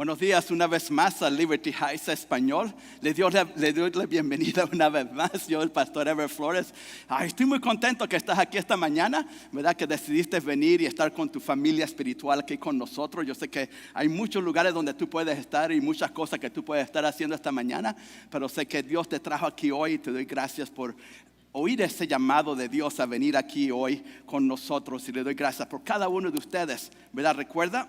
Buenos días una vez más a Liberty Heights Español. Le doy la bienvenida una vez más. Yo, el pastor Ever Flores. Estoy muy contento que estás aquí esta mañana, ¿verdad? Que decidiste venir y estar con tu familia espiritual aquí con nosotros. Yo sé que hay muchos lugares donde tú puedes estar y muchas cosas que tú puedes estar haciendo esta mañana, pero sé que Dios te trajo aquí hoy y te doy gracias por oír ese llamado de Dios a venir aquí hoy con nosotros, y le doy gracias por cada uno de ustedes, ¿verdad? Recuerda,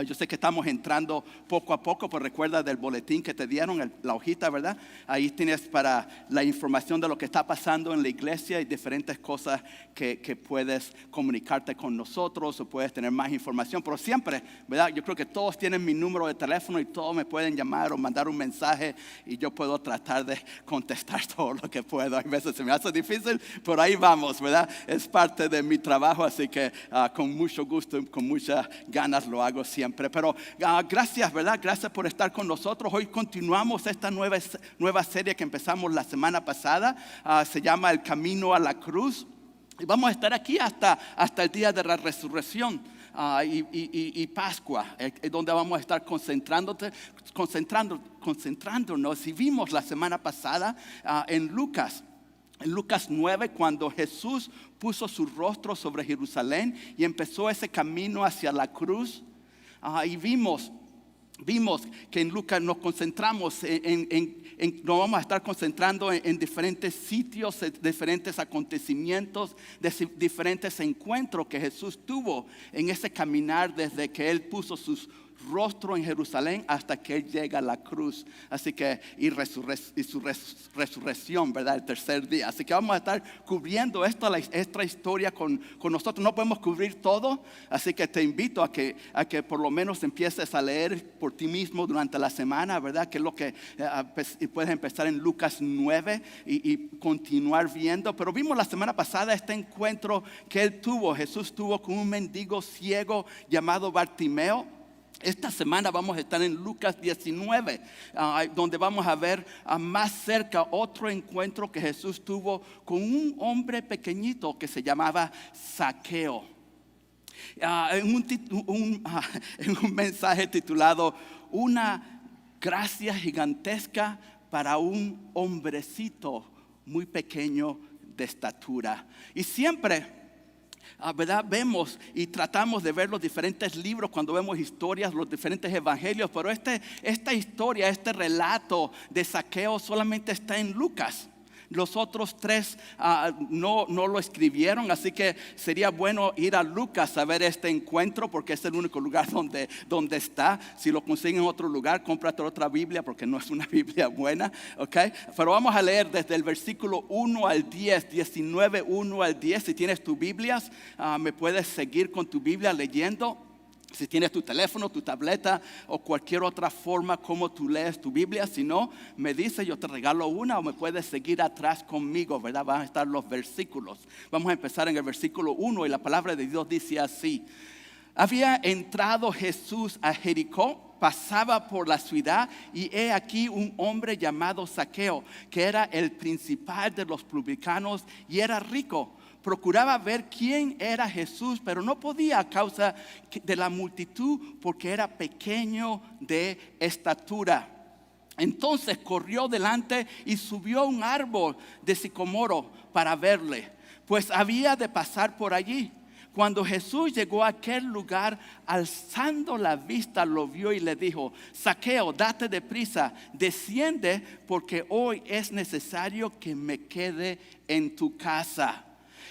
yo sé que estamos entrando poco a poco, pero recuerda del boletín que te dieron, la hojita, ¿verdad? Ahí tienes para la información de lo que está pasando en la iglesia y diferentes cosas que puedes comunicarte con nosotros o puedes tener más información. Pero siempre, ¿verdad? Yo creo que todos tienen mi número de teléfono y todos me pueden llamar o mandar un mensaje y yo puedo tratar de contestar todo lo que puedo. A veces se me hace difícil, pero ahí vamos, ¿verdad? Es parte de mi trabajo, así que con mucho gusto y con muchas ganas lo hago siempre. Pero gracias, ¿verdad? Gracias por estar con nosotros. Hoy continuamos esta nueva serie que empezamos la semana pasada. Se llama El Camino a la Cruz. Y vamos a estar aquí hasta el día de la resurrección y Pascua, donde vamos a estar concentrándonos. Y vimos la semana pasada en Lucas 9, cuando Jesús puso su rostro sobre Jerusalén y empezó ese camino hacia la cruz. Y vimos que en Lucas nos concentramos nos vamos a estar concentrando en diferentes sitios, diferentes acontecimientos, diferentes encuentros que Jesús tuvo en ese caminar desde que Él puso su rostro en Jerusalén hasta que Él llega a la cruz. Así que, y su resurrección, ¿verdad? El tercer día. Así que vamos a estar cubriendo esta historia con nosotros. No podemos cubrir todo, así que te invito a que por lo menos empieces a leer por ti mismo durante la semana, ¿verdad? Que es lo que puedes empezar en Lucas 9 y continuar viendo. Pero vimos la semana pasada este encuentro que Jesús tuvo con un mendigo ciego llamado Bartimeo. Esta semana vamos a estar en Lucas 19, donde vamos a ver más cerca otro encuentro que Jesús tuvo con un hombre pequeñito que se llamaba Zaqueo. En un mensaje titulado Una gracia gigantesca para un hombrecito muy pequeño de estatura. Y siempre, ¿verdad? Vemos y tratamos de ver los diferentes libros cuando vemos historias, los diferentes evangelios, pero esta historia, este relato de Zaqueo solamente está en Lucas. Los otros tres no lo escribieron, así que sería bueno ir a Lucas a ver este encuentro, porque es el único lugar donde está. Si lo consiguen en otro lugar, cómprate otra Biblia, porque no es una Biblia buena, ¿ok? Pero vamos a leer desde el versículo 1 al 10, 19, 1 al 10. Si tienes tus Biblias, me puedes seguir con tu Biblia leyendo. Si tienes tu teléfono, tu tableta o cualquier otra forma como tú lees tu Biblia, si no, me dice, yo te regalo una, o me puedes seguir atrás conmigo, ¿verdad? Van a estar los versículos. Vamos a empezar en el versículo 1 y la palabra de Dios dice así: Había entrado Jesús a Jericó, pasaba por la ciudad, y he aquí un hombre llamado Zaqueo, que era el principal de los publicanos y era rico. Procuraba ver quién era Jesús, pero no podía a causa de la multitud, porque era pequeño de estatura. Entonces corrió delante y subió a un árbol de sicómoro para verle, pues había de pasar por allí. Cuando Jesús llegó a aquel lugar, alzando la vista, lo vio y le dijo: Zaqueo, date deprisa, desciende, porque hoy es necesario que me quede en tu casa.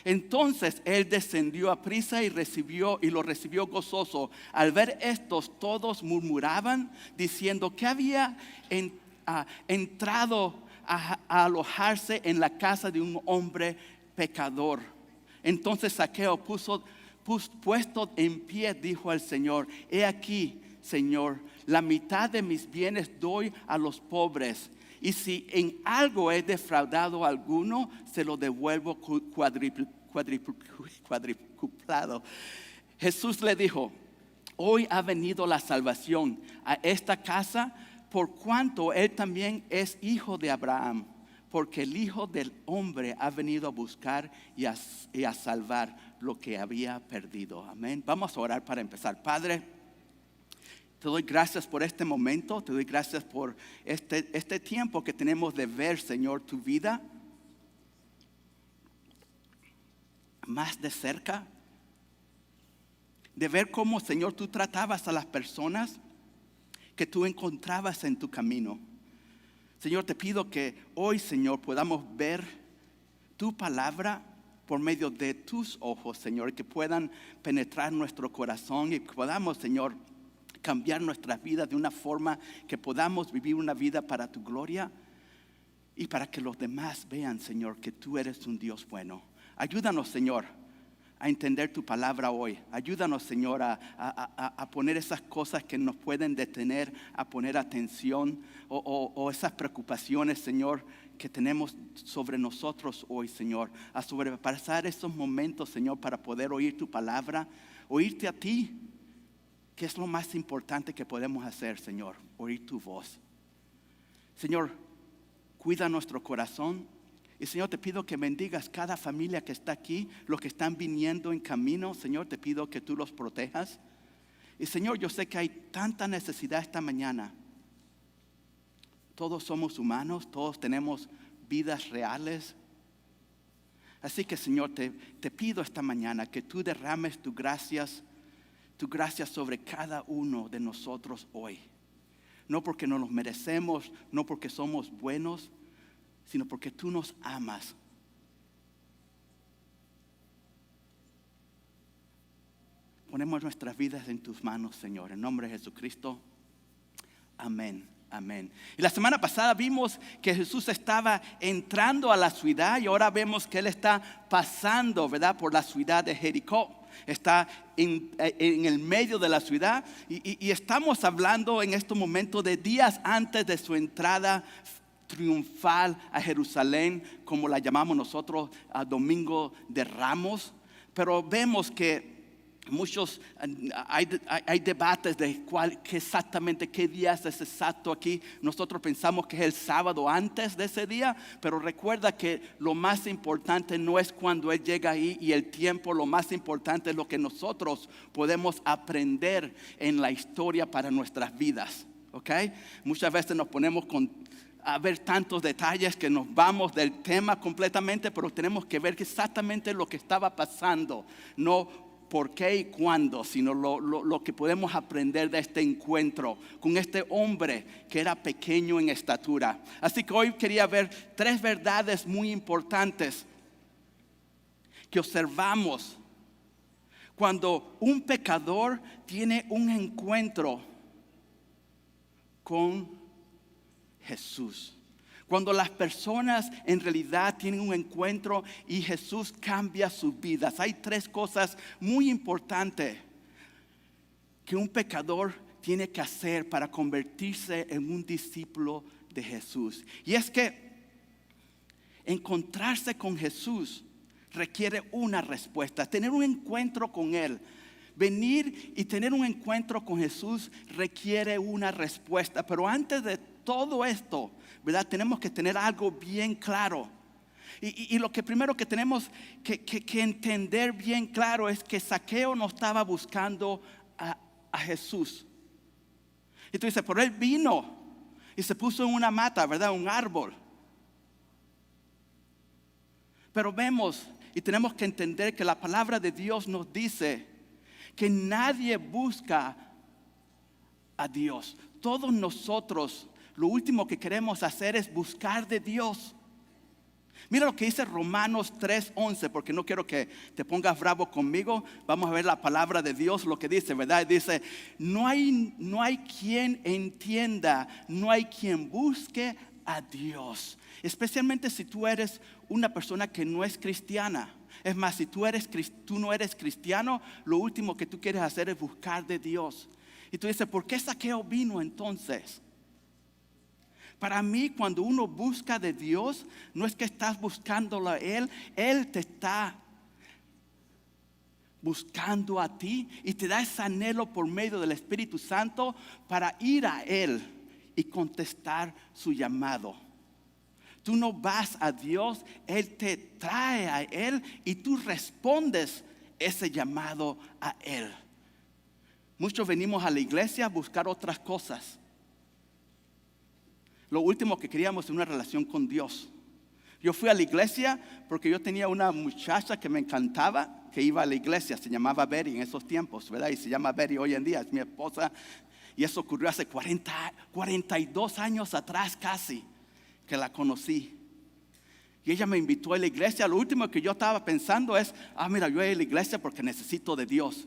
Entonces él descendió a prisa y lo recibió gozoso. Al ver estos, todos murmuraban, diciendo que había entrado a alojarse en la casa de un hombre pecador. Entonces Zaqueo, puesto en pie, dijo al Señor: He aquí, Señor, la mitad de mis bienes doy a los pobres, y si en algo he defraudado a alguno, se lo devuelvo cuadruplado. Jesús le dijo: Hoy ha venido la salvación a esta casa, por cuanto él también es hijo de Abraham, porque el Hijo del Hombre ha venido a buscar y a salvar lo que había perdido. Amén. Vamos a orar para empezar. Padre, Te doy gracias por este momento, te doy gracias por este tiempo que tenemos de ver, Señor, tu vida más de cerca, de ver cómo, Señor, tú tratabas a las personas que tú encontrabas en tu camino. Señor, te pido que hoy, Señor, podamos ver tu palabra por medio de tus ojos, Señor, que puedan penetrar nuestro corazón y que podamos, Señor, cambiar nuestras vidas de una forma que podamos vivir una vida para tu gloria y para que los demás vean, Señor, que tú eres un Dios bueno. Ayúdanos, Señor, a entender tu palabra hoy. Ayúdanos, Señor, a poner esas cosas que nos pueden detener, a poner atención o esas preocupaciones, Señor, que tenemos sobre nosotros hoy, Señor. A sobrepasar esos momentos, Señor, para poder oír tu palabra, oírte a ti, que es lo más importante que podemos hacer, Señor, oír tu voz. Señor, cuida nuestro corazón. Y Señor, te pido que bendigas cada familia que está aquí, los que están viniendo en camino. Señor, te pido que tú los protejas. Y Señor, yo sé que hay tanta necesidad esta mañana. Todos somos humanos, todos tenemos vidas reales. Así que, Señor, te pido esta mañana que tú derrames tu gracia sobre cada uno de nosotros hoy. No porque nos los merecemos, no porque somos buenos, sino porque tú nos amas. Ponemos nuestras vidas en tus manos, Señor, en nombre de Jesucristo. Amén, amén. Y la semana pasada vimos que Jesús estaba entrando a la ciudad y ahora vemos que Él está pasando, ¿verdad?, por la ciudad de Jericó. Está en el medio de la ciudad y estamos hablando en este momento de días antes de su entrada triunfal a Jerusalén, como la llamamos nosotros, a Domingo de Ramos. Pero vemos que hay debates de qué día es exacto aquí. Nosotros pensamos que es el sábado antes de ese día, pero recuerda que lo más importante no es cuando Él llega ahí y el tiempo. Lo más importante es lo que nosotros podemos aprender en la historia para nuestras vidas, ¿ok? Muchas veces nos ponemos a ver tantos detalles que nos vamos del tema completamente, pero tenemos que ver exactamente lo que estaba pasando, no por qué y cuándo, sino lo que podemos aprender de este encuentro con este hombre que era pequeño en estatura. Así que hoy quería ver 3 verdades muy importantes que observamos cuando un pecador tiene un encuentro con Jesús. Cuando las personas en realidad tienen un encuentro y Jesús cambia sus vidas. Hay 3 cosas muy importantes que un pecador tiene que hacer para convertirse en un discípulo de Jesús. Y es que encontrarse con Jesús requiere una respuesta. Tener un encuentro con Él, venir y tener un encuentro con Jesús requiere una respuesta. Pero antes de todo esto, ¿verdad?, tenemos que tener algo bien claro. Y lo que primero que tenemos que entender bien claro es que Zaqueo no estaba buscando a Jesús. Y tú dices, pero él vino y se puso en una mata, ¿verdad?, un árbol. Pero vemos y tenemos que entender que la palabra de Dios nos dice que nadie busca a Dios. Todos nosotros lo último que queremos hacer es buscar de Dios. Mira lo que dice Romanos 3:11, porque no quiero que te pongas bravo conmigo. Vamos a ver la palabra de Dios, lo que dice, ¿verdad? Dice, no hay quien entienda, no hay quien busque a Dios. Especialmente si tú eres una persona que no es cristiana. Es más, si tú no eres cristiano, lo último que tú quieres hacer es buscar de Dios. Y tú dices, ¿por qué Zaqueo vino entonces? Para mí, cuando uno busca de Dios, no es que estás buscándolo a Él te está buscando a ti y te da ese anhelo por medio del Espíritu Santo para ir a Él y contestar su llamado. Tú no vas a Dios, Él te trae a Él y tú respondes ese llamado a Él. Muchos venimos a la iglesia a buscar otras cosas. Lo último que queríamos es una relación con Dios. Yo fui a la iglesia porque yo tenía una muchacha que me encantaba, que iba a la iglesia, se llamaba Betty en esos tiempos, ¿verdad? Y se llama Betty hoy en día, es mi esposa. Y eso ocurrió hace 42 años atrás casi, que la conocí. Y ella me invitó a la iglesia. Lo último que yo estaba pensando es, mira, yo voy a la iglesia porque necesito de Dios.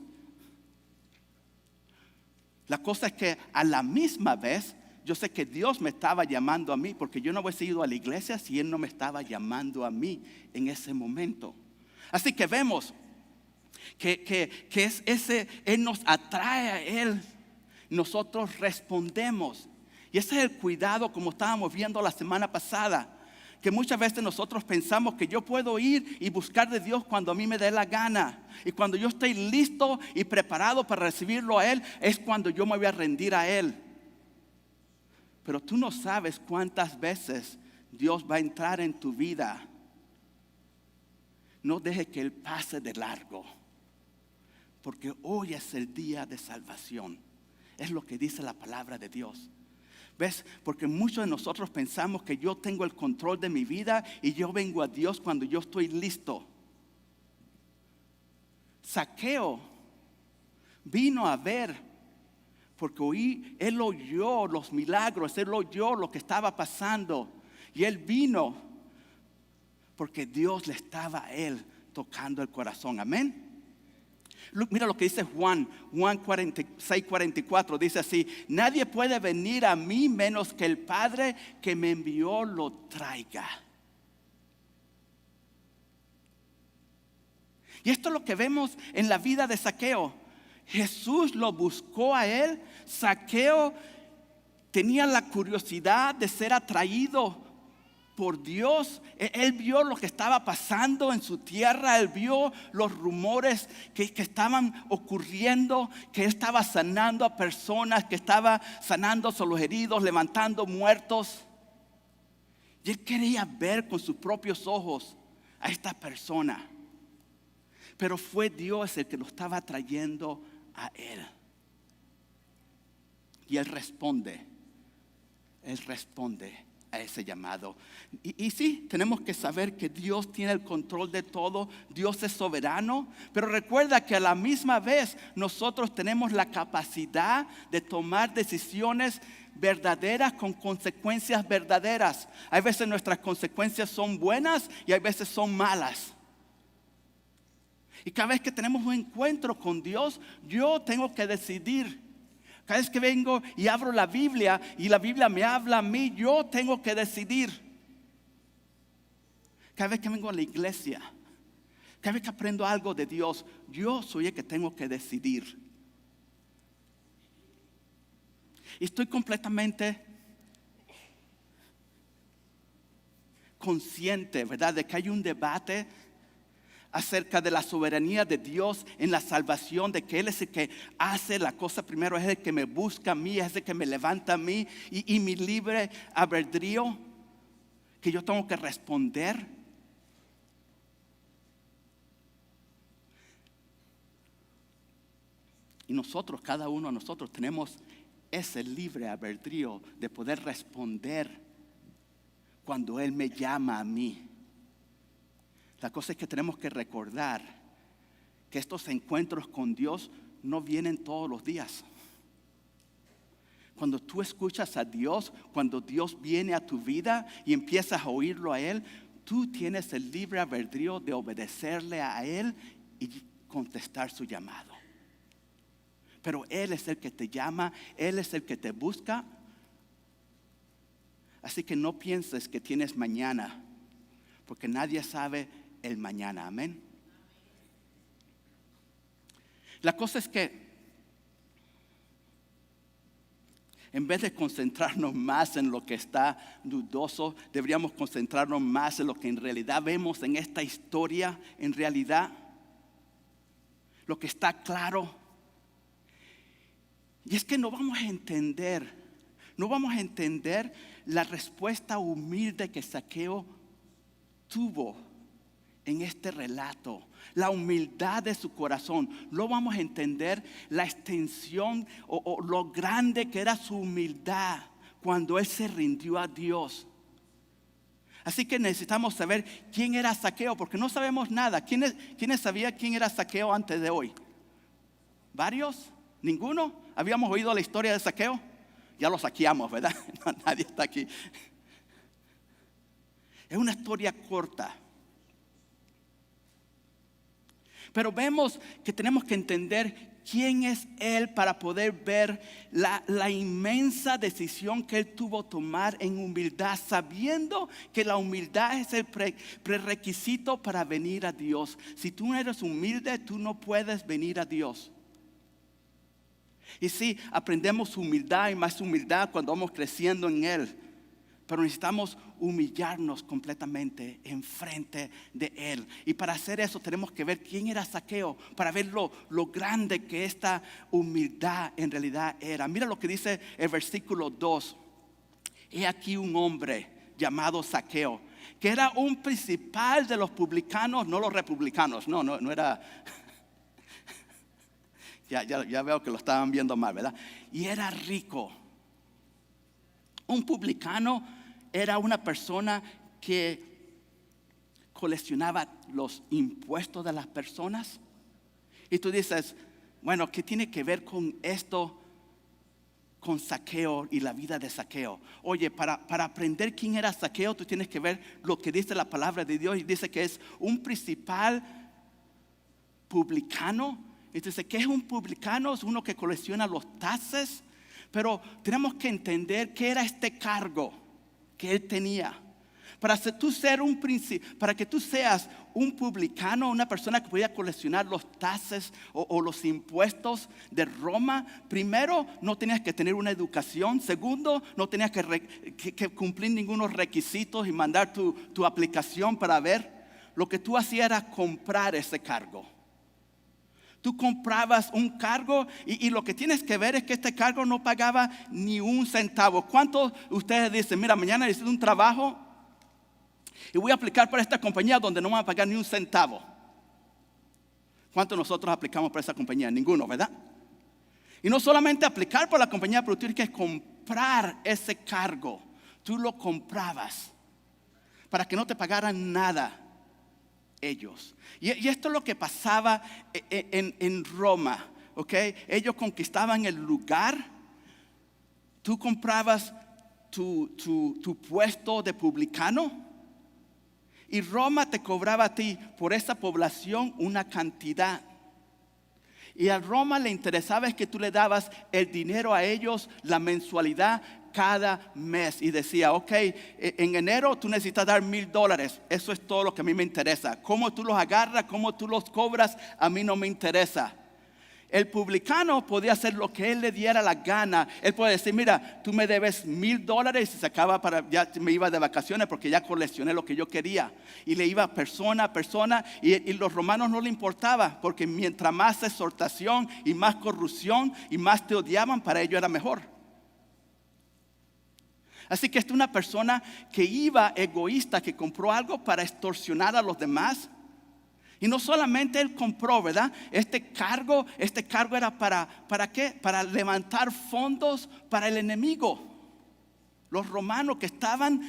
La cosa es que a la misma vez, yo sé que Dios me estaba llamando a mí, porque yo no hubiese ido a la iglesia si Él no me estaba llamando a mí en ese momento. Así que vemos que es ese, Él nos atrae a Él, nosotros respondemos. Y ese es el cuidado, como estábamos viendo la semana pasada, que muchas veces nosotros pensamos que yo puedo ir y buscar de Dios cuando a mí me dé la gana. Y cuando yo estoy listo y preparado para recibirlo a Él, es cuando yo me voy a rendir a Él. Pero tú no sabes cuántas veces Dios va a entrar en tu vida. No deje que Él pase de largo, porque hoy es el día de salvación. Es lo que dice la palabra de Dios. ¿Ves? Porque muchos de nosotros pensamos que yo tengo el control de mi vida y yo vengo a Dios cuando yo estoy listo. Zaqueo vino a ver, porque él oyó los milagros, él oyó lo que estaba pasando. Y él vino porque Dios le estaba a él tocando el corazón. Amén. Mira lo que dice Juan 46:44, dice así: nadie puede venir a mí menos que el Padre que me envió lo traiga. Y esto es lo que vemos en la vida de Zaqueo. Jesús lo buscó a él. Zaqueo tenía la curiosidad de ser atraído por Dios. Él vio lo que estaba pasando en su tierra. Él vio los rumores que estaban ocurriendo, que él estaba sanando a personas, que estaba sanando a los heridos, levantando muertos. Y él quería ver con sus propios ojos a esta persona. Pero fue Dios el que lo estaba trayendo a él. Y él responde a ese llamado. Y sí, tenemos que saber que Dios tiene el control de todo. Dios es soberano. Pero recuerda que a la misma vez nosotros tenemos la capacidad de tomar decisiones verdaderas con consecuencias verdaderas. Hay veces nuestras consecuencias son buenas y hay veces son malas. Y cada vez que tenemos un encuentro con Dios, yo tengo que decidir. Cada vez que vengo y abro la Biblia y la Biblia me habla a mí, yo tengo que decidir. Cada vez que vengo a la iglesia, cada vez que aprendo algo de Dios, yo soy el que tengo que decidir. Y estoy completamente consciente, ¿verdad?, de que hay un debate acerca de la soberanía de Dios en la salvación, de que Él es el que hace la cosa primero, es el que me busca a mí, es el que me levanta a mí, y mi libre albedrío, que yo tengo que responder. Y nosotros, cada uno de nosotros, tenemos ese libre albedrío de poder responder cuando Él me llama a mí. La cosa es que tenemos que recordar que estos encuentros con Dios no vienen todos los días. Cuando tú escuchas a Dios, cuando Dios viene a tu vida y empiezas a oírlo a Él, tú tienes el libre albedrío de obedecerle a Él y contestar su llamado. Pero Él es el que te llama, Él es el que te busca. Así que no pienses que tienes mañana, porque nadie sabe el mañana. Amén. La cosa es que en vez de concentrarnos más en lo que está dudoso, deberíamos concentrarnos más en lo que en realidad vemos en esta historia. En realidad, lo que está claro. Y es que no vamos a entender la respuesta humilde que Zaqueo tuvo en este relato, la humildad de su corazón. No vamos a entender la extensión o lo grande que era su humildad cuando él se rindió a Dios. Así que necesitamos saber quién era Zaqueo, porque no sabemos nada. ¿Quiénes sabían quién era Zaqueo antes de hoy? ¿Varios? ¿Ninguno? ¿Habíamos oído la historia de Zaqueo? Ya lo saqueamos, ¿verdad? No, nadie está aquí. Es una historia corta. Pero vemos que tenemos que entender quién es Él para poder ver la inmensa decisión que Él tuvo que tomar en humildad, sabiendo que la humildad es el prerequisito para venir a Dios. Si tú no eres humilde, tú no puedes venir a Dios. Y sí, aprendemos humildad y más humildad cuando vamos creciendo en Él. Pero necesitamos humillarnos completamente enfrente de Él. Y para hacer eso tenemos que ver quién era Zaqueo, para ver lo grande que esta humildad en realidad era. Mira lo que dice el versículo 2. He aquí un hombre llamado Zaqueo, que era un principal de los publicanos, no los republicanos. No era. Ya veo que lo estaban viendo mal, ¿verdad? Y era rico. Un publicano era una persona que coleccionaba los impuestos de las personas. Y tú dices, bueno, ¿qué tiene que ver con esto, con Zaqueo y la vida de Zaqueo? Oye, para aprender quién era Zaqueo, tú tienes que ver lo que dice la palabra de Dios. Y dice que es un principal publicano. Entonces, ¿qué es un publicano? Es uno que colecciona los taxes. Pero tenemos que entender qué era este cargo que él tenía. Para que tú seas un publicano, una persona que podía coleccionar los taxes o los impuestos de Roma, primero no tenías que tener una educación. Segundo, no tenías que cumplir ningunos requisitos y mandar tu aplicación para ver. Lo que tú hacías era comprar ese cargo. Tú comprabas un cargo y lo que tienes que ver es que este cargo no pagaba ni un centavo. ¿Cuántos de ustedes dicen, mira, mañana necesito un trabajo y voy a aplicar para esta compañía donde no me van a pagar ni un centavo? ¿Cuántos de nosotros aplicamos para esa compañía? Ninguno, ¿verdad? Y no solamente aplicar por la compañía, pero tú tienes que comprar ese cargo. Tú lo comprabas para que no te pagaran nada ellos. Y esto es lo que pasaba en Roma, ¿ok? Ellos conquistaban el lugar. Tú comprabas tu puesto de publicano y Roma te cobraba a ti por esa población una cantidad. Y a Roma le interesaba es que tú le dabas el dinero a ellos, la mensualidad cada mes. Y decía, ok, en enero tú necesitas dar $1,000. Eso es todo lo que a mí me interesa. Cómo tú los agarras, cómo tú los cobras, a mí no me interesa. El publicano podía hacer lo que él le diera la gana. Él puede decir, mira, tú me debes $1,000 y se acaba ya me iba de vacaciones porque ya coleccioné lo que yo quería. Y le iba persona a persona y los romanos no le importaba porque mientras más exhortación y más corrupción y más te odiaban, para ellos era mejor. Así que esta es una persona que iba egoísta, que compró algo para extorsionar a los demás. Y no solamente él compró, ¿verdad? Este cargo era ¿para qué? Para levantar fondos para el enemigo. Los romanos que estaban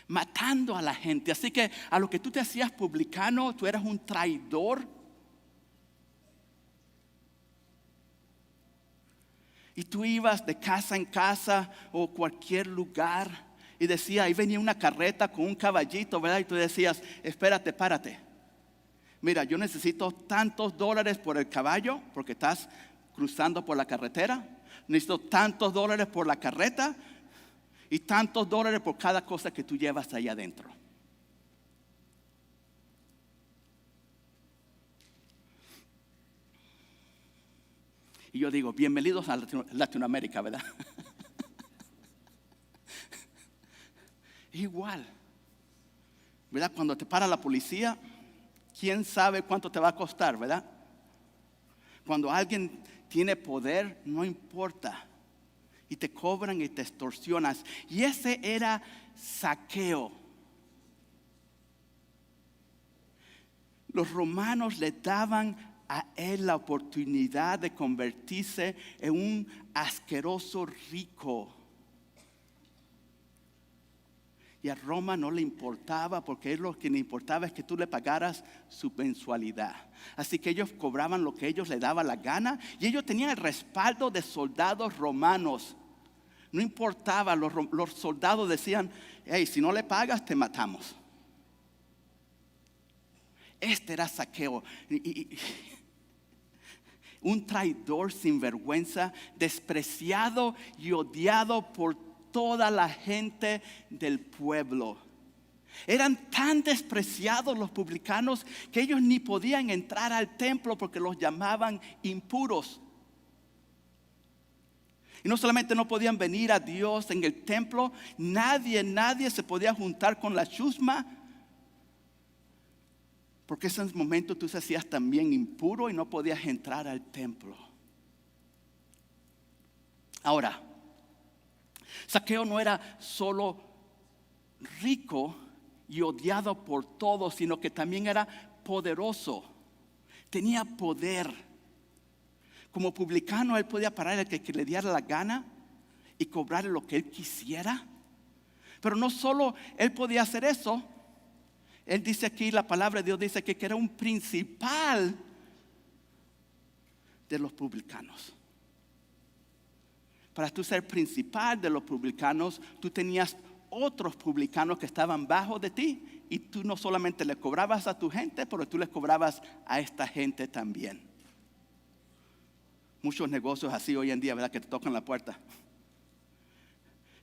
matando a la gente. Así que a lo que tú te hacías publicano, tú eras un traidor. Y tú ibas de casa en casa o cualquier lugar y decía, ahí venía una carreta con un caballito, ¿verdad? Y tú decías, espérate, párate. Mira, yo necesito tantos dólares por el caballo porque estás cruzando por la carretera. Necesito tantos dólares por la carreta y tantos dólares por cada cosa que tú llevas ahí adentro. Y yo digo, bienvenidos a Latinoamérica, ¿verdad? Igual, ¿verdad? Cuando te para la policía, ¿quién sabe cuánto te va a costar, verdad? Cuando alguien tiene poder, no importa. Y te cobran y te extorsionas. Y ese era Zaqueo. los romanos le daban a él la oportunidad de convertirse en un asqueroso rico. Y a Roma no le importaba, porque lo que le importaba es que tú le pagaras su mensualidad. Así que ellos cobraban lo que ellos le daba la gana. Y ellos tenían el respaldo de soldados romanos. No importaba, los soldados decían: hey, si no le pagas, te matamos. Este era Zaqueo. Un traidor sin vergüenza, despreciado y odiado por toda la gente del pueblo. Eran tan despreciados los publicanos que ellos ni podían entrar al templo porque los llamaban impuros. Y no solamente no podían venir a Dios en el templo, nadie se podía juntar con la chusma, porque en ese momento tú te hacías también impuro y no podías entrar al templo. Ahora, Zaqueo no era solo rico y odiado por todos, sino que también era poderoso. Tenía poder. Como publicano, él podía parar al que le diera la gana y cobrarle lo que él quisiera. Pero no solo él podía hacer eso. Él dice aquí, la palabra de Dios dice que era un principal de los publicanos. Para tú ser principal de los publicanos, tú tenías otros publicanos que estaban bajo de ti. Y tú no solamente le cobrabas a tu gente, pero tú les cobrabas a esta gente también. Muchos negocios así hoy en día, ¿verdad? Que te tocan la puerta.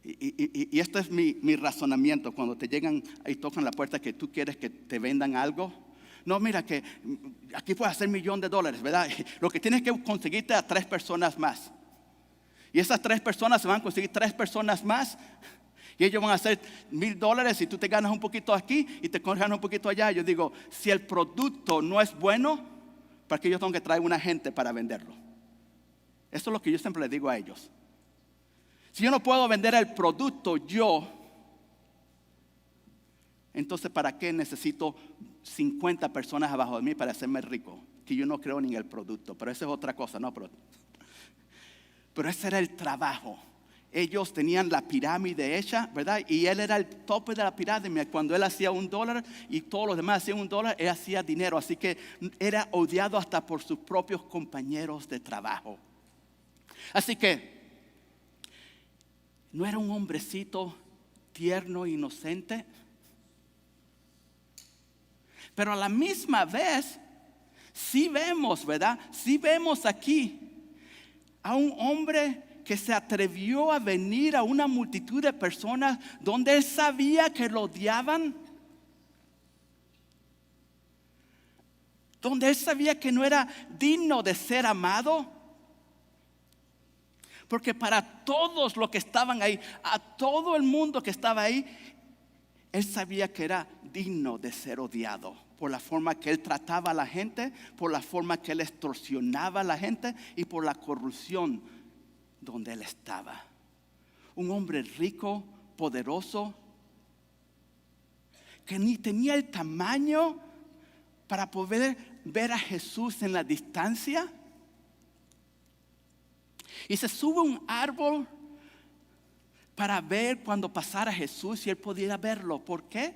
Y este es mi razonamiento. Cuando te llegan y tocan la puerta que tú quieres que te vendan algo. No, mira que aquí puedes hacer $1,000,000, ¿verdad? Lo que tienes que conseguirte a 3 personas más. Y esas 3 personas se van a conseguir 3 personas más. Y ellos van a hacer $1,000 y tú te ganas un poquito aquí y te ganas un poquito allá. Yo digo, si el producto no es bueno, ¿para qué yo tengo que traer una gente para venderlo? Eso es lo que yo siempre les digo a ellos. Si yo no puedo vender el producto yo, entonces ¿para qué necesito 50 personas abajo de mí para hacerme rico? Que yo no creo ni en el producto, pero eso es otra cosa, ¿no? Pero ese era el trabajo. Ellos tenían la pirámide hecha, ¿verdad? Y él era el tope de la pirámide. Cuando él hacía $1 y todos los demás hacían $1, él hacía dinero. Así que era odiado hasta por sus propios compañeros de trabajo. Así que no era un hombrecito tierno e inocente. Pero a la misma vez, sí vemos, ¿verdad? Sí vemos aquí a un hombre que se atrevió a venir a una multitud de personas donde él sabía que lo odiaban, donde él sabía que no era digno de ser amado, porque para todos los que estaban ahí, a todo el mundo que estaba ahí, él sabía que era digno de ser odiado por la forma que él trataba a la gente, por la forma que él extorsionaba a la gente y por la corrupción donde él estaba. Un hombre rico, poderoso, que ni tenía el tamaño para poder ver a Jesús en la distancia. Y se sube a un árbol para ver cuando pasara Jesús y él pudiera verlo. ¿Por qué?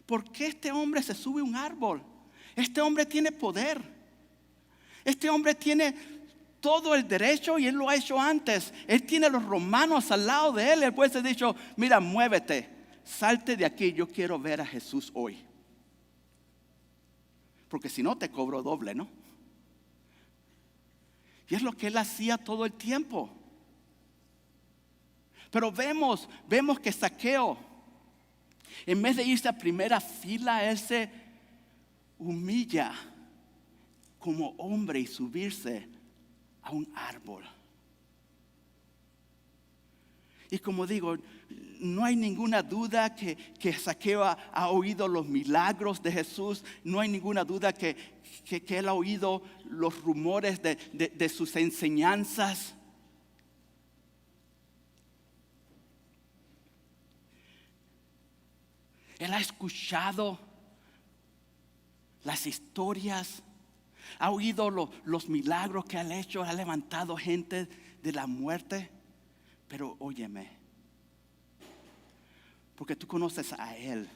¿Por qué este hombre se sube a un árbol? Este hombre tiene poder. Este hombre tiene todo el derecho y él lo ha hecho antes. Él tiene a los romanos al lado de él. Él puede haber dicho, mira, muévete, salte de aquí, yo quiero ver a Jesús hoy. Porque si no te cobro doble, ¿no? Y es lo que él hacía todo el tiempo. Pero vemos que Zaqueo, en vez de irse a primera fila, él se humilla como hombre y subirse a un árbol. Y como digo, no hay ninguna duda que Zaqueo ha oído los milagros de Jesús. No hay ninguna duda que él ha oído los rumores de sus enseñanzas. Él ha escuchado las historias, ha oído los milagros que ha hecho, ha levantado gente de la muerte. Pero óyeme, porque tú conoces a Él,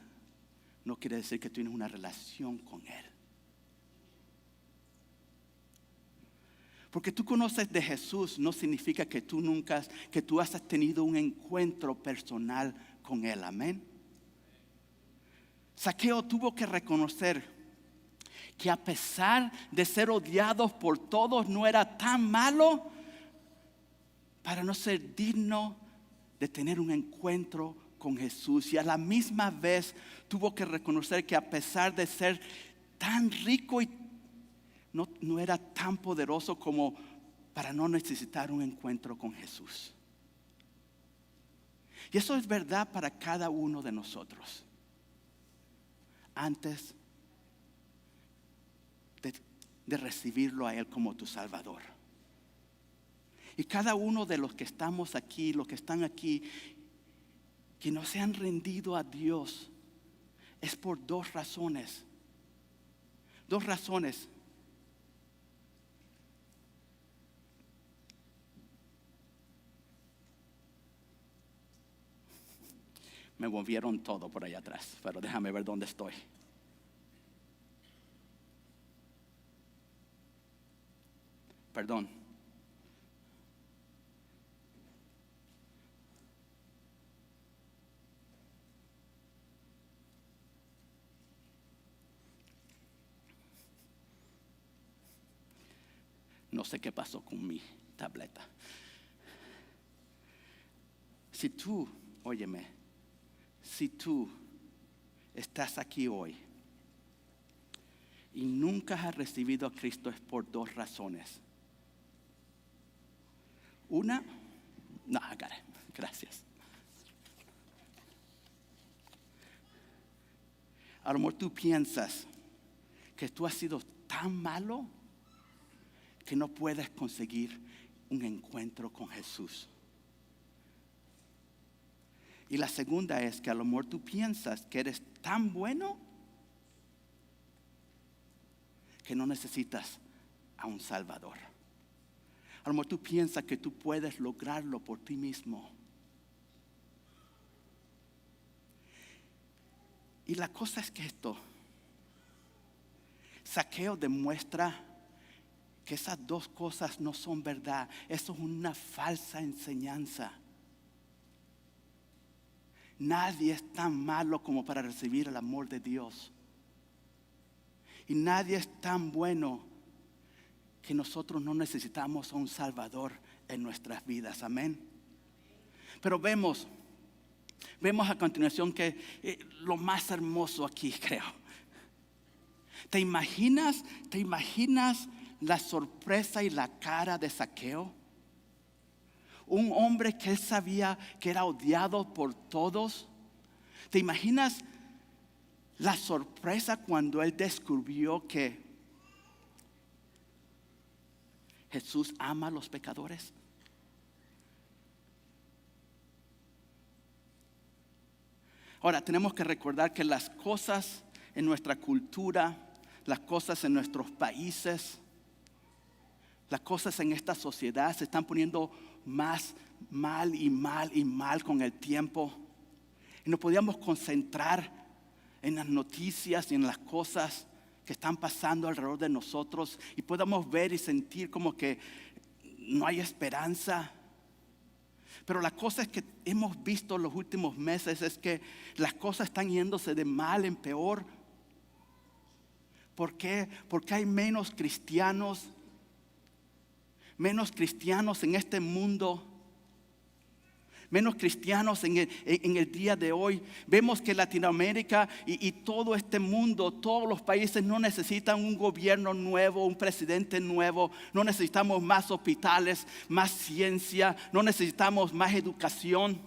no quiere decir que tienes una relación con Él. Porque tú conoces de Jesús no significa que tú has tenido un encuentro personal con Él. Amén. Zaqueo tuvo que reconocer que a pesar de ser odiado por todos, no era tan malo para no ser digno de tener un encuentro con Jesús. Y a la misma vez tuvo que reconocer que a pesar de ser tan rico y no era tan poderoso como para no necesitar un encuentro con Jesús. Y eso es verdad para cada uno de nosotros. Antes de recibirlo a Él como tu Salvador. Y cada uno de los que estamos aquí, los que están aquí, que no se han rendido a Dios, es por dos razones. Dos razones. Me movieron todo por allá atrás, pero déjame ver dónde estoy. Perdón. No sé qué pasó con mi tableta. Si tú estás aquí hoy y nunca has recibido a Cristo, es por dos razones. Una, no, I got it. Gracias. A lo mejor tú piensas que tú has sido tan malo que no puedes conseguir un encuentro con Jesús. Y la segunda es que a lo mejor tú piensas que eres tan bueno que no necesitas a un Salvador. A lo mejor tú piensas que tú puedes lograrlo por ti mismo. Y la cosa es que Zaqueo demuestra que esas dos cosas no son verdad. Eso es una falsa enseñanza. Nadie es tan malo como para recibir el amor de Dios. Y nadie es tan bueno que nosotros no necesitamos a un Salvador en nuestras vidas. Amén. Pero vemos a continuación que lo más hermoso aquí, creo. ¿Te imaginas la sorpresa y la cara de Zaqueo? Un hombre que él sabía que era odiado por todos. ¿Te imaginas la sorpresa cuando él descubrió que Jesús ama a los pecadores? Ahora tenemos que recordar que las cosas en nuestra cultura, las cosas en nuestros países, las cosas en esta sociedad se están poniendo más mal y mal con el tiempo. Y nos podíamos concentrar en las noticias y en las cosas que están pasando alrededor de nosotros y podamos ver y sentir como que no hay esperanza. Pero la cosa es que hemos visto en los últimos meses es que las cosas están yéndose de mal en peor. ¿Por qué? Porque hay menos cristianos en este mundo, menos cristianos en el día de hoy. Vemos que Latinoamérica y todo este mundo, todos los países no necesitan un gobierno nuevo, un presidente nuevo. No necesitamos más hospitales, más ciencia, no necesitamos más educación.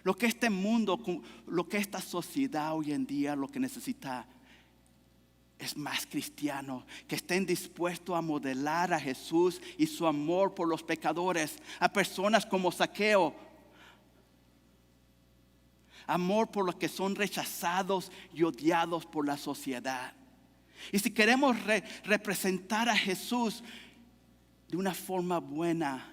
Lo que este mundo, lo que esta sociedad hoy en día, lo que necesita es más cristianos que estén dispuestos a modelar a Jesús y su amor por los pecadores, a personas como Zaqueo, amor por los que son rechazados y odiados por la sociedad. Y si queremos representar a Jesús de una forma buena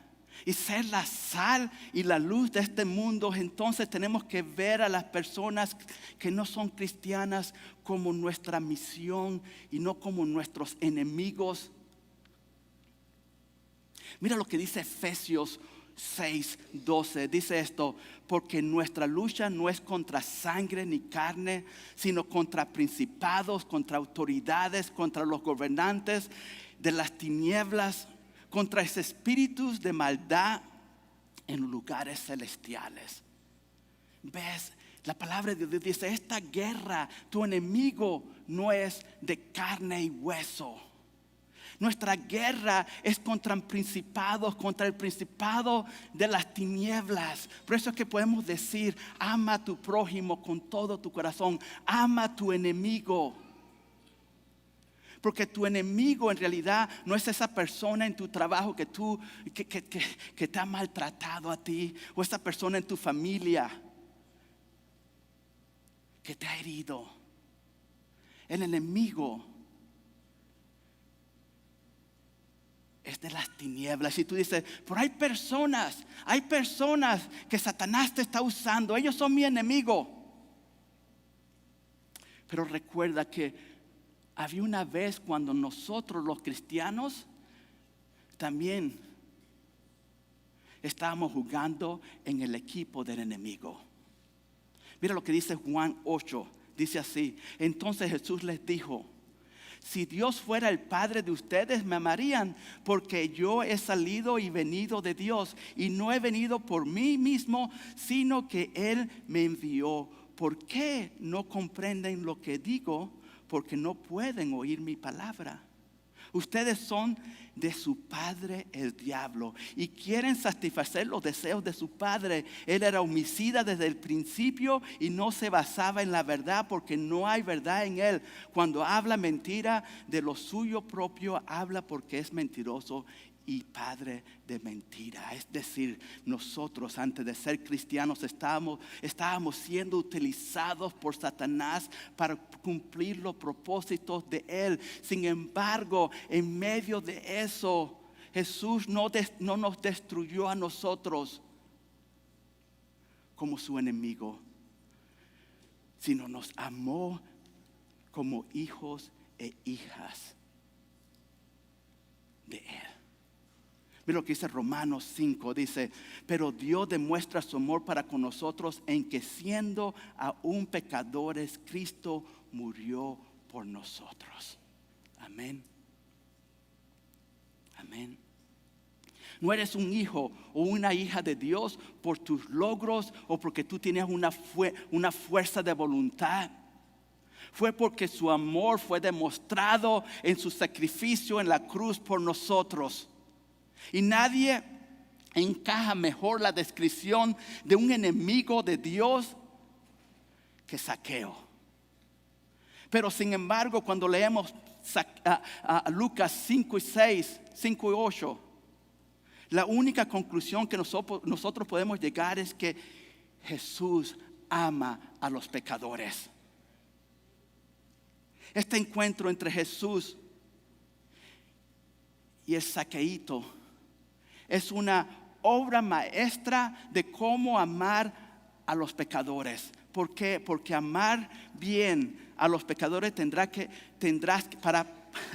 y ser la sal y la luz de este mundo, entonces tenemos que ver a las personas que no son cristianas como nuestra misión y no como nuestros enemigos. Mira lo que dice Efesios 6:12. Dice esto: porque nuestra lucha no es contra sangre ni carne, sino contra principados, contra autoridades, contra los gobernantes de las tinieblas, contra esos espíritus de maldad en lugares celestiales. ¿Ves? La palabra de Dios dice: esta guerra, tu enemigo no es de carne y hueso. Nuestra guerra es contra principados, contra el principado de las tinieblas. Por eso es que podemos decir: ama a tu prójimo con todo tu corazón, ama a tu enemigo. Porque tu enemigo en realidad no es esa persona en tu trabajo que te ha maltratado a ti, o esa persona en tu familia que te ha herido. El enemigo es de las tinieblas. Y tú dices: pero hay personas que Satanás te está usando, ellos son mi enemigo. Pero recuerda que había una vez cuando nosotros los cristianos también estábamos jugando en el equipo del enemigo. Mira lo que dice Juan 8, dice así: entonces Jesús les dijo: si Dios fuera el Padre de ustedes, me amarían, porque yo he salido y venido de Dios, y no he venido por mí mismo, sino que Él me envió. ¿Por qué no comprenden lo que digo? Porque no pueden oír mi palabra. Ustedes son de su padre el diablo y quieren satisfacer los deseos de su padre. Él era homicida desde el principio y no se basaba en la verdad, porque no hay verdad en él. Cuando habla mentira, de lo suyo propio habla, porque es mentiroso y padre de mentira. Es decir, nosotros antes de ser cristianos estábamos siendo utilizados por Satanás para cumplir los propósitos de él. Sin embargo, en medio de eso, Jesús no nos destruyó a nosotros como su enemigo, sino nos amó como hijos e hijas de él. Mira lo que dice Romanos 5, dice: pero Dios demuestra su amor para con nosotros en que, siendo aún pecadores, Cristo murió por nosotros. Amén. Amén. No eres un hijo o una hija de Dios por tus logros o porque tú tienes una fuerza de voluntad. Fue porque su amor fue demostrado en su sacrificio en la cruz por nosotros. Y nadie encaja mejor la descripción de un enemigo de Dios que Zaqueo. Pero sin embargo, cuando leemos Lucas 5 y 6, 5 y 8, la única conclusión que nosotros podemos llegar es que Jesús ama a los pecadores. Este encuentro entre Jesús y el Zaqueíto es una obra maestra de cómo amar a los pecadores. ¿Por qué? Porque amar bien a los pecadores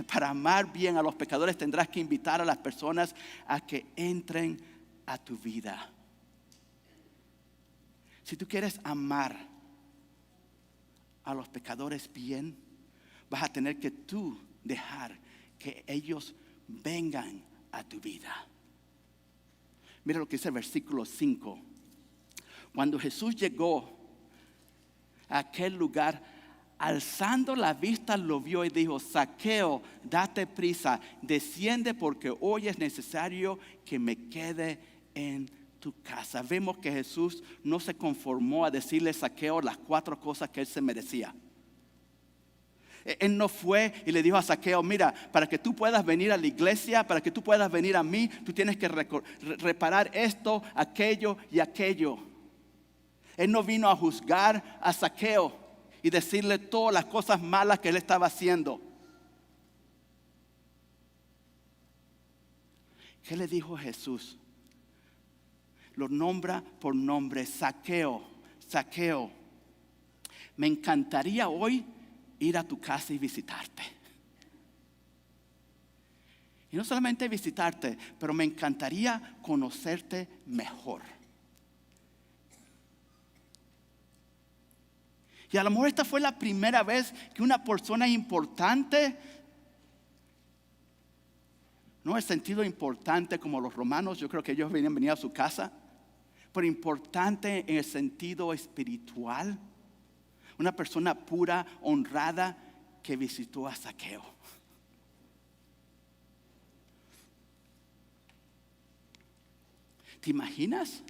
para amar bien a los pecadores tendrás que invitar a las personas a que entren a tu vida. Si tú quieres amar a los pecadores bien, vas a tener que tú dejar que ellos vengan a tu vida. Mira lo que dice el versículo 5. Cuando Jesús llegó a aquel lugar, alzando la vista lo vio y dijo: Zaqueo, date prisa, desciende, porque hoy es necesario que me quede en tu casa. Vemos que Jesús no se conformó a decirle a Zaqueo las 4 cosas que él se merecía. Él no fue y le dijo a Zaqueo: mira, para que tú puedas venir a la iglesia, para que tú puedas venir a mí, tú tienes que reparar esto, aquello y aquello. Él no vino a juzgar a Zaqueo y decirle todas las cosas malas que él estaba haciendo. ¿Qué le dijo Jesús? Lo nombra por nombre: Zaqueo, Zaqueo, me encantaría hoy ir a tu casa y visitarte. Y no solamente visitarte, pero me encantaría conocerte mejor. Y a lo mejor esta fue la primera vez que una persona importante, no en el sentido importante como los romanos, yo creo que ellos venían a su casa, pero importante en el sentido espiritual, una persona pura, honrada, que visitó a Zaqueo. ¿Te imaginas?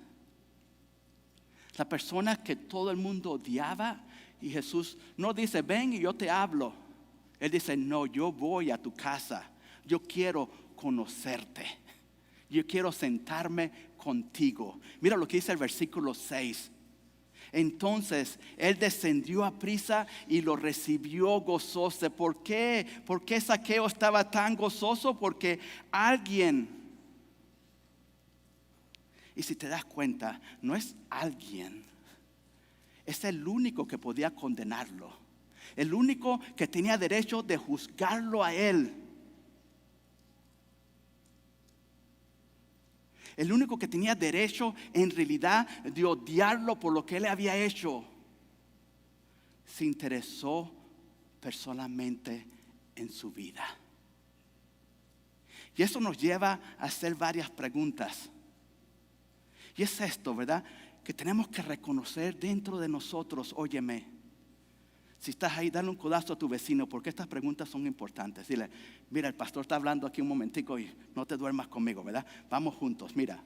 La persona que todo el mundo odiaba, y Jesús no dice: ven y yo te hablo. Él dice: no, yo voy a tu casa. Yo quiero conocerte. Yo quiero sentarme contigo. Mira lo que dice el versículo 6. Entonces él descendió a prisa y lo recibió gozoso. ¿Por qué? ¿Por qué Zaqueo estaba tan gozoso? Porque alguien... Y si te das cuenta, no es alguien, es el único que podía condenarlo, el único que tenía derecho de juzgarlo a él, el único que tenía derecho en realidad de odiarlo por lo que él había hecho. Se interesó personalmente en su vida. Y eso nos lleva a hacer varias preguntas. Y es esto, ¿verdad? Que tenemos que reconocer dentro de nosotros. Óyeme, si estás ahí, dale un codazo a tu vecino, porque estas preguntas son importantes. Dile: mira, el pastor está hablando aquí un momentico y no te duermas conmigo, ¿verdad? Vamos juntos. Mira,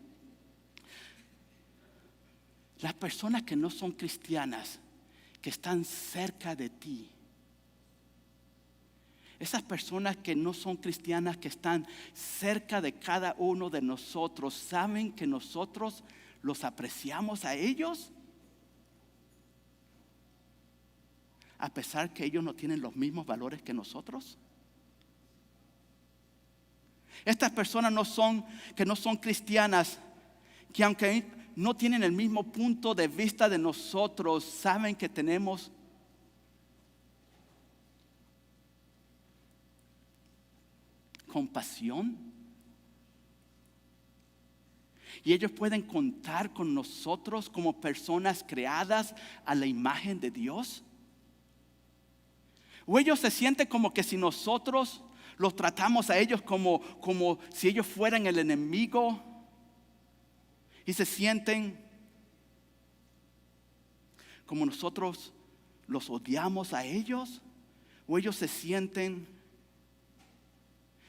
las personas que no son cristianas, que están cerca de ti, esas personas que no son cristianas, que están cerca de cada uno de nosotros, ¿saben que nosotros los apreciamos a ellos? A pesar que ellos no tienen los mismos valores que nosotros. Estas personas que no son cristianas, que aunque no tienen el mismo punto de vista de nosotros, saben que tenemos compasión. Y ellos pueden contar con nosotros como personas creadas a la imagen de Dios. O ellos se sienten como que si nosotros los tratamos a ellos como si ellos fueran el enemigo. Y se sienten como nosotros los odiamos a ellos. O ellos se sienten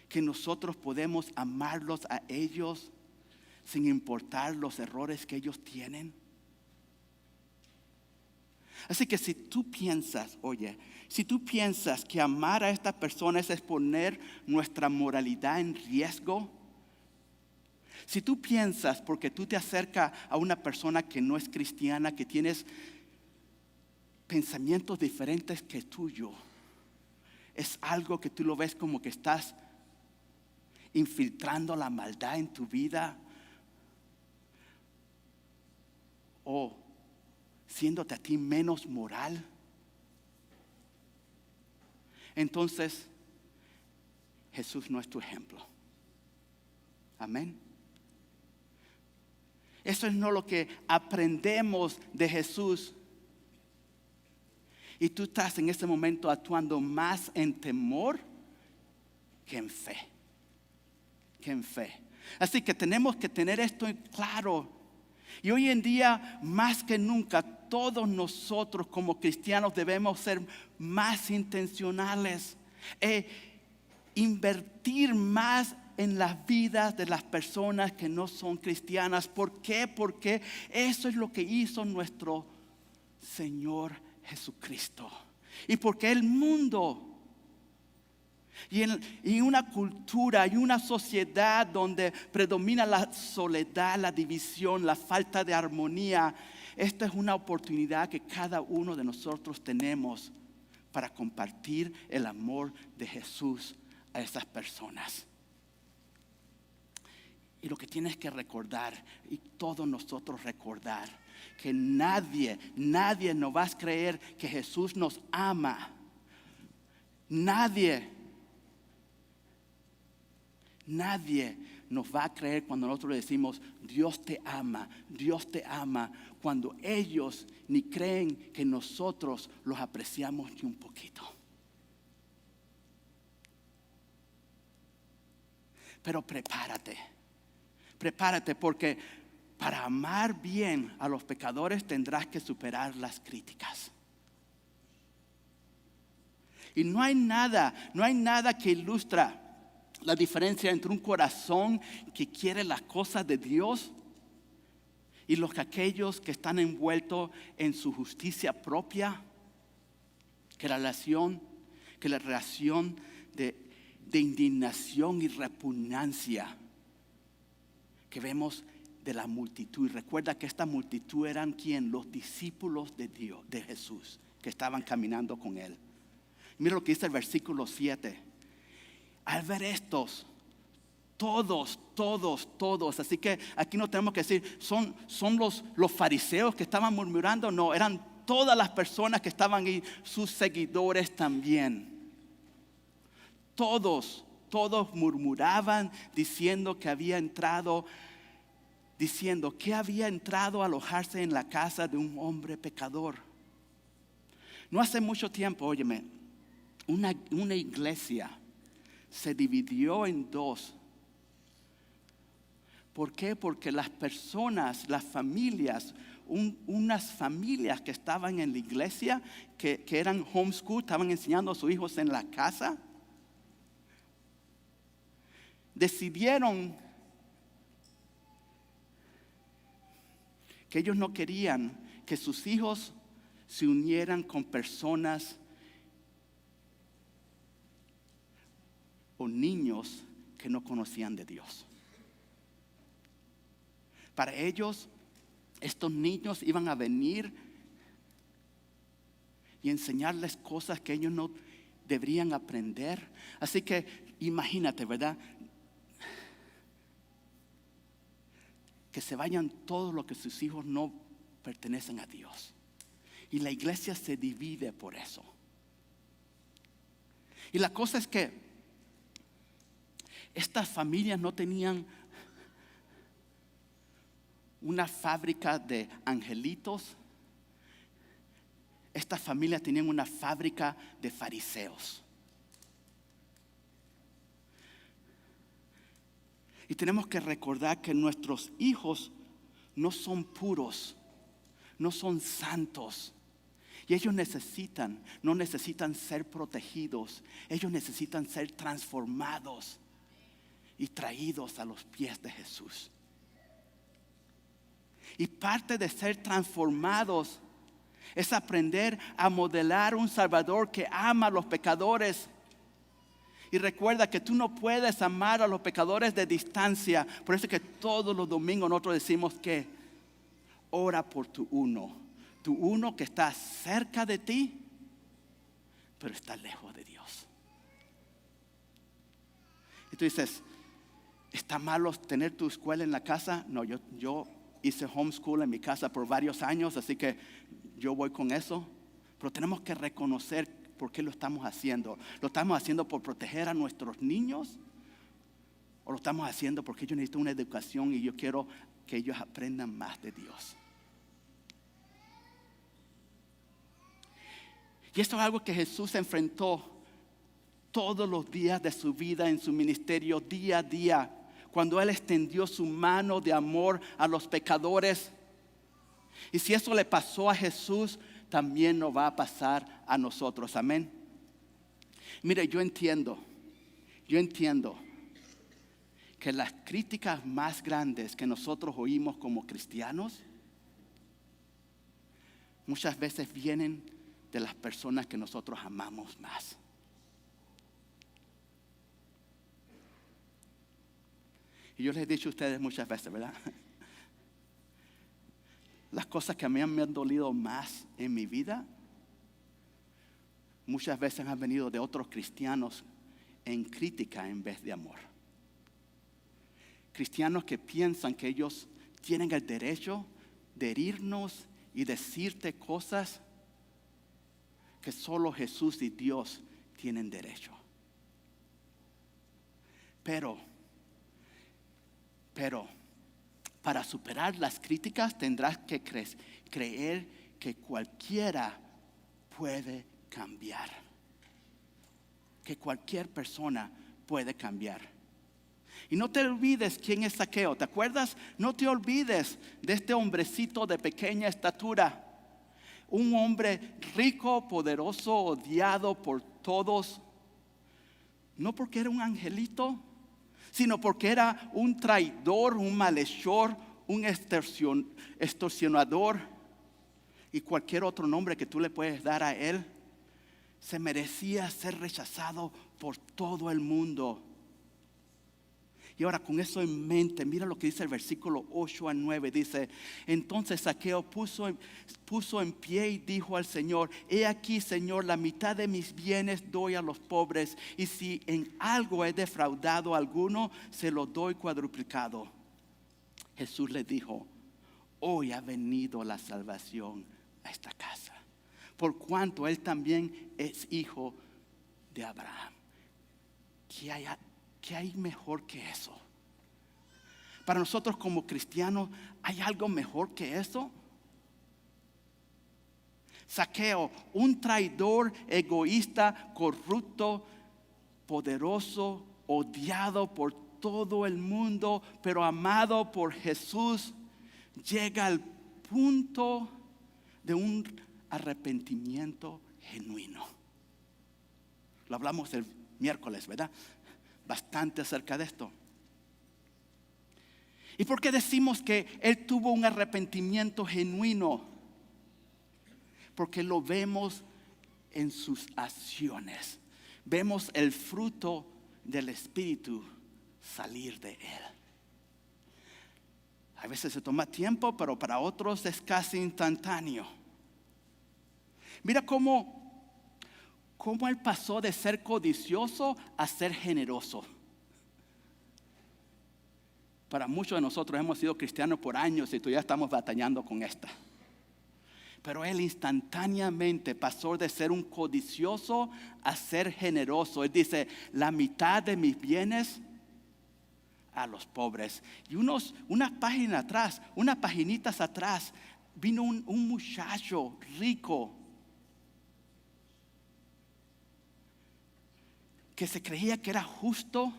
que nosotros podemos amarlos a ellos sin importar los errores que ellos tienen. Así que si tú piensas, si tú piensas que amar a estas personas es poner nuestra moralidad en riesgo, si tú piensas, porque tú te acercas a una persona que no es cristiana, que tienes pensamientos diferentes que tuyo, es algo que tú lo ves como que estás infiltrando la maldad en tu vida, o siéndote a ti menos moral, entonces Jesús no es tu ejemplo. Amén. Eso es no lo que aprendemos de Jesús. Y tú estás en este momento actuando más en temor que en fe. Así que tenemos que tener esto en claro. Y hoy en día, más que nunca, todos nosotros como cristianos debemos ser más intencionales, invertir más en las vidas de las personas que no son cristianas. ¿Por qué? Porque eso es lo que hizo nuestro Señor Jesucristo. Y porque el mundo y en una cultura y una sociedad donde predomina la soledad, la división, la falta de armonía, esta es una oportunidad que cada uno de nosotros tenemos para compartir el amor de Jesús a esas personas. Y lo que tienes que recordar, y todos nosotros recordar, que nadie nos va a creer que Jesús nos ama. Nadie nos va a creer cuando nosotros le decimos, Dios te ama, cuando ellos ni creen que nosotros los apreciamos ni un poquito. Pero prepárate porque para amar bien a los pecadores tendrás que superar las críticas. Y no hay nada que ilustra la diferencia entre un corazón que quiere las cosas de Dios y aquellos que están envueltos en su justicia propia, que la reacción de indignación y repugnancia que vemos de la multitud. Y recuerda que esta multitud eran ¿quién? Los discípulos de Dios, de Jesús, que estaban caminando con él. Mira lo que dice el versículo 7. Al ver estos, todos. Así que aquí no tenemos que decir, son los fariseos que estaban murmurando. No, eran todas las personas que estaban ahí, sus seguidores también. Todos murmuraban diciendo que había entrado a alojarse en la casa de un hombre pecador. No hace mucho tiempo, óyeme, una iglesia se dividió en dos. ¿Por qué? Porque las familias, unas familias que estaban en la iglesia, que eran homeschool, estaban enseñando a sus hijos en la casa, decidieron que ellos no querían que sus hijos se unieran con personas o niños que no conocían de Dios. Para ellos, estos niños iban a venir y enseñarles cosas que ellos no deberían aprender. Así que imagínate, ¿verdad? Que se vayan todos los que sus hijos no pertenecen a Dios. Y la iglesia se divide por eso. Y la cosa es que estas familias no tenían una fábrica de angelitos. Estas familias tenían una fábrica de fariseos. Y tenemos que recordar que nuestros hijos no son puros, no son santos. Y ellos no necesitan ser protegidos. Ellos necesitan ser transformados y traídos a los pies de Jesús. Y parte de ser transformados es aprender a modelar un Salvador que ama a los pecadores. Y recuerda que tú no puedes amar a los pecadores de distancia. Por eso es que todos los domingos nosotros decimos que ora por tu uno que está cerca de ti, pero está lejos de Dios. Y tú dices, ¿está malo tener tu escuela en la casa? No, yo hice homeschool en mi casa por varios años, así que yo voy con eso. Pero tenemos que reconocer por qué lo estamos haciendo. ¿Lo estamos haciendo por proteger a nuestros niños? ¿O lo estamos haciendo porque ellos necesitan una educación y yo quiero que ellos aprendan más de Dios? Y esto es algo que Jesús enfrentó todos los días de su vida en su ministerio, día a día, cuando Él extendió su mano de amor a los pecadores. Y si eso le pasó a Jesús, también nos va a pasar a nosotros. Amén. Mire, yo entiendo que las críticas más grandes que nosotros oímos como cristianos muchas veces vienen de las personas que nosotros amamos más. Y yo les he dicho a ustedes muchas veces, ¿verdad? Las cosas que a mí me han dolido más en mi vida, muchas veces han venido de otros cristianos en crítica en vez de amor. cristianos que piensan que ellos tienen el derecho de herirnos y decirte cosas que solo Jesús y Dios tienen derecho. Pero, para superar las críticas tendrás que creer que cualquiera puede cambiar. Que cualquier persona puede cambiar. Y no te olvides quién es Zaqueo. ¿Te acuerdas? No te olvides de este hombrecito de pequeña estatura. Un hombre rico, poderoso, odiado por todos. No porque era un angelito, sino porque era un traidor, un malhechor, un extorsionador y cualquier otro nombre que tú le puedes dar a él. Se merecía ser rechazado por todo el mundo. Y ahora con eso en mente, mira lo que dice el versículo 8 al 9. Dice, entonces Zaqueo puso en pie y dijo al Señor, he aquí, Señor, la mitad de mis bienes doy a los pobres. Y si en algo he defraudado a alguno, se lo doy cuadruplicado. Jesús le dijo, hoy ha venido la salvación a esta casa, por cuanto él también es hijo de Abraham. ¿Qué hay mejor que eso? Para nosotros como cristianos, ¿hay algo mejor que eso? Zaqueo, un traidor, egoísta, corrupto, poderoso, odiado por todo el mundo, pero amado por Jesús, llega al punto de un arrepentimiento genuino. Lo hablamos el miércoles, ¿verdad? Bastante acerca de esto. ¿Y por qué decimos que él tuvo un arrepentimiento genuino? Porque lo vemos en sus acciones. Vemos el fruto del Espíritu salir de él. A veces se toma tiempo, pero para otros es casi instantáneo. Mira cómo él pasó de ser codicioso a ser generoso. Para muchos de nosotros hemos sido cristianos por años y todavía estamos batallando con esta. Pero él instantáneamente pasó de ser un codicioso a ser generoso. Él dice, la mitad de mis bienes a los pobres. Y unas paginitas atrás, vino un muchacho rico que se creía que era justo,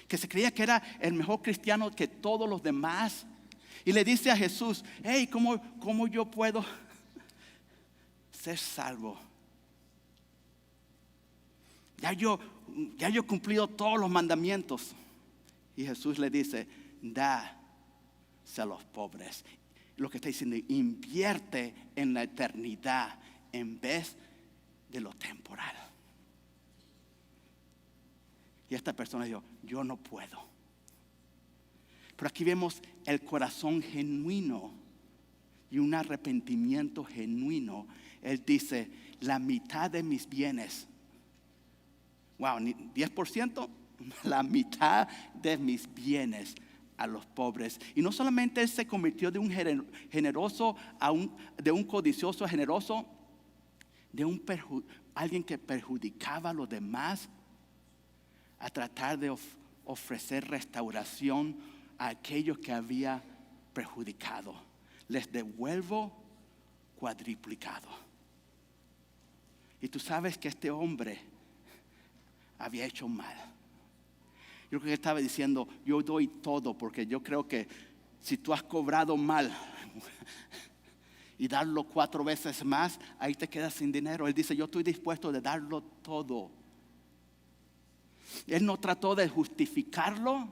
que se creía que era el mejor cristiano que todos los demás. Y le dice a Jesús, hey, ¿cómo yo puedo ser salvo? Ya yo he cumplido todos los mandamientos. Y Jesús le dice, dase a los pobres. Lo que está diciendo, invierte en la eternidad en vez de lo temporal. Y esta persona dijo, yo no puedo. Pero aquí vemos el corazón genuino y un arrepentimiento genuino. Él dice, la mitad de mis bienes, wow, 10%, la mitad de mis bienes a los pobres. Y no solamente él se convirtió de un generoso de un codicioso a generoso, de alguien que perjudicaba a los demás, a tratar de ofrecer restauración a aquellos que había perjudicado. Les devuelvo cuadriplicado. Y tú sabes que este hombre había hecho mal. Yo creo que estaba diciendo, yo doy todo, porque yo creo que si tú has cobrado mal y darlo 4 veces más, ahí te quedas sin dinero. Él dice, yo estoy dispuesto de darlo todo. Él no trató de justificarlo.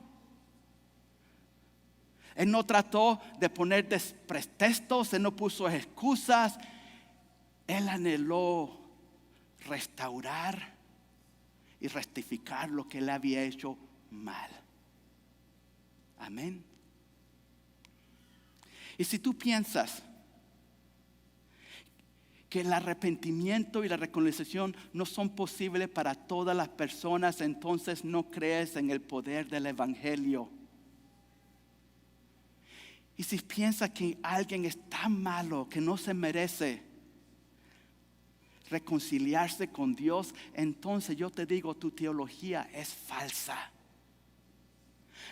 Él no trató de poner pretextos. Él no puso excusas. Él anheló restaurar y rectificar lo que él había hecho mal. Amén. Y si tú piensas que el arrepentimiento y la reconciliación no son posibles para todas las personas, entonces no crees en el poder del evangelio. Y si piensa que alguien es tan malo que no se merece reconciliarse con Dios, entonces yo te digo, tu teología es falsa.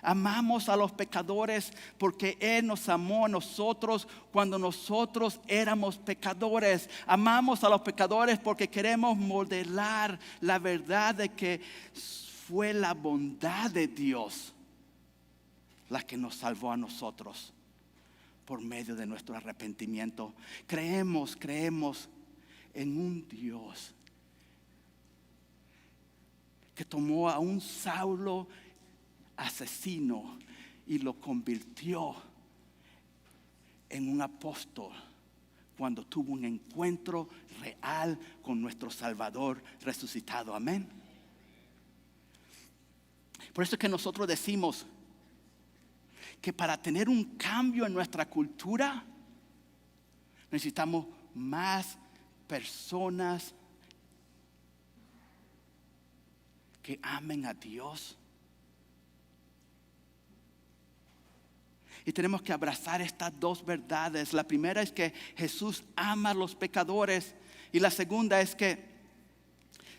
Amamos a los pecadores porque Él nos amó a nosotros cuando nosotros éramos pecadores. Amamos a los pecadores porque queremos modelar la verdad de que fue la bondad de Dios la que nos salvó a nosotros por medio de nuestro arrepentimiento. Creemos en un Dios que tomó a un Saulo asesino y lo convirtió en un apóstol cuando tuvo un encuentro real con nuestro Salvador resucitado. Amén. Por eso es que nosotros decimos que para tener un cambio en nuestra cultura necesitamos más personas que amen a Dios. Y tenemos que abrazar estas dos verdades. La primera es que Jesús ama a los pecadores. Y la segunda es que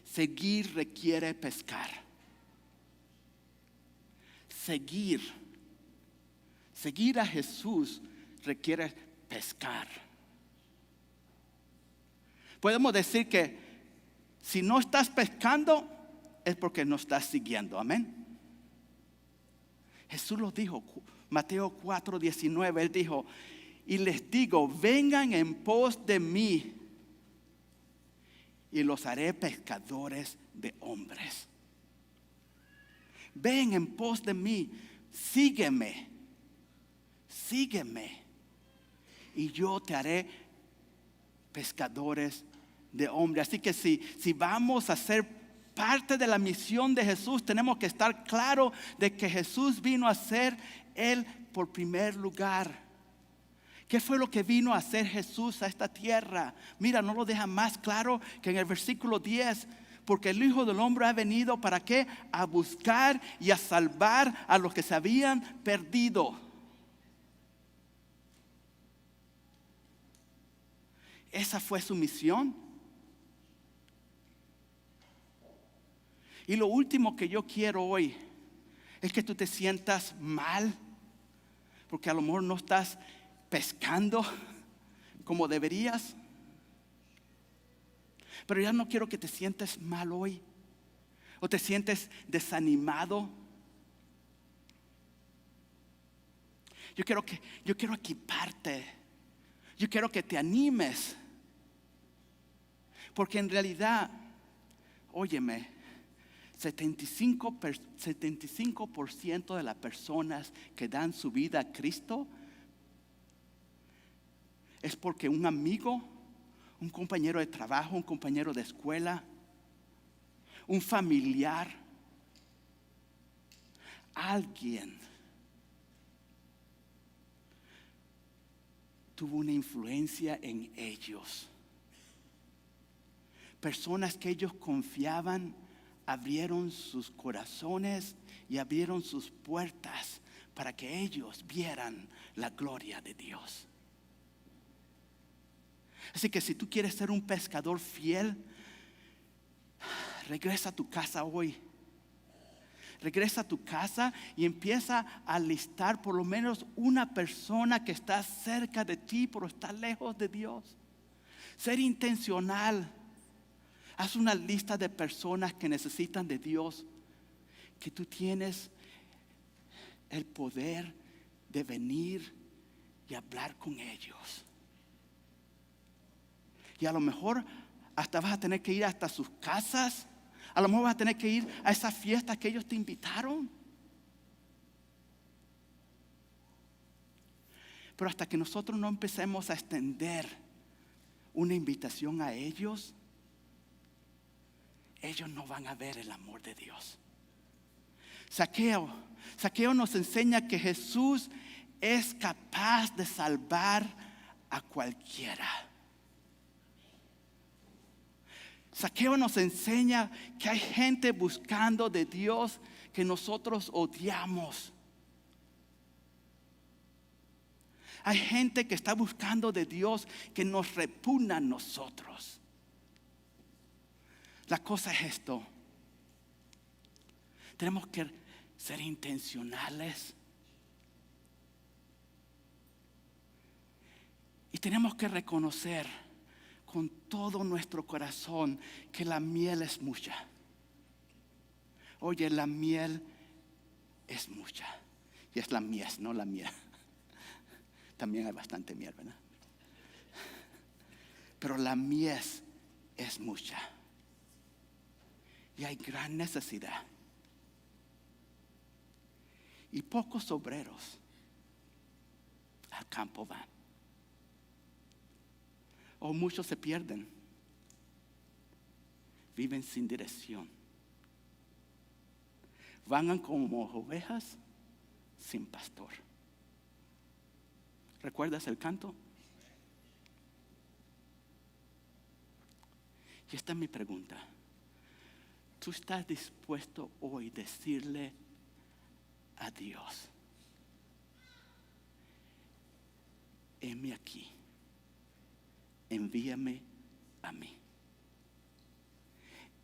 seguir requiere pescar. Seguir a Jesús requiere pescar. Podemos decir que si no estás pescando es porque no estás siguiendo. Amén. Jesús lo dijo. Mateo 4:19, Él dijo: y les digo, vengan en pos de mí y los haré pescadores de hombres. Ven en pos de mí, sígueme y yo te haré pescadores de hombres. Así que si vamos a ser parte de la misión de Jesús, tenemos que estar claro de que Jesús vino a ser Él por primer lugar. ¿Qué fue lo que vino a hacer Jesús a esta tierra? Mira, no lo deja más claro que en el versículo 10. Porque el Hijo del Hombre ha venido, ¿para qué? A buscar y a salvar a los que se habían perdido. Esa fue su misión. Y lo último que yo quiero hoy es que tú te sientas mal, porque a lo mejor no estás pescando como deberías. Pero ya no quiero que te sientes mal hoy o te sientes desanimado. Yo quiero equiparte. Yo quiero que te animes. Porque en realidad, óyeme, 75% de las personas que dan su vida a Cristo es porque un amigo, un compañero de trabajo, un compañero de escuela, un familiar, alguien tuvo una influencia en ellos. Personas que ellos confiaban abrieron sus corazones y abrieron sus puertas para que ellos vieran la gloria de Dios. Así que si tú quieres ser un pescador fiel, regresa a tu casa hoy. Regresa a tu casa y empieza a listar por lo menos una persona que está cerca de ti, pero está lejos de Dios. Ser intencional. Haz una lista de personas que necesitan de Dios, que tú tienes el poder de venir y hablar con ellos. Y a lo mejor hasta vas a tener que ir hasta sus casas. A lo mejor vas a tener que ir a esas fiestas que ellos te invitaron. Pero hasta que nosotros no empecemos a extender una invitación a ellos, ellos no van a ver el amor de Dios. Zaqueo nos enseña que Jesús es capaz de salvar a cualquiera. Zaqueo nos enseña que hay gente buscando de Dios que nosotros odiamos. Hay gente que está buscando de Dios que nos repugna a nosotros. La cosa es esto. Tenemos que ser intencionales. Y tenemos que reconocer con todo nuestro corazón que la miel es mucha. Oye, la miel es mucha. Y es la mies, no la miel. También hay bastante miel, ¿verdad? Pero la mies es mucha. Y hay gran necesidad. Y pocos obreros al campo van. O muchos se pierden. Viven sin dirección. Van como ovejas sin pastor. ¿Recuerdas el canto? Y esta es mi pregunta. ¿Tú estás dispuesto hoy a decirle a Dios: heme aquí, envíame a mí?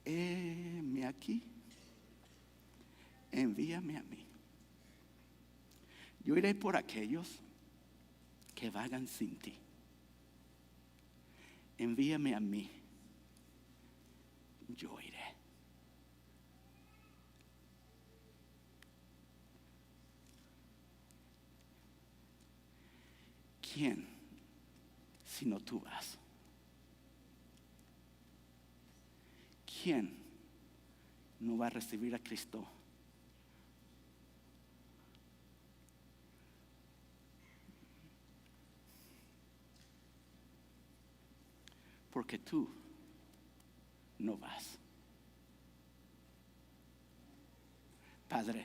Heme aquí, envíame a mí. Yo iré por aquellos que vagan sin ti. Envíame a mí, yo iré. ¿Quién si no tú vas? ¿Quién no va a recibir a Cristo? Porque tú no vas. Padre,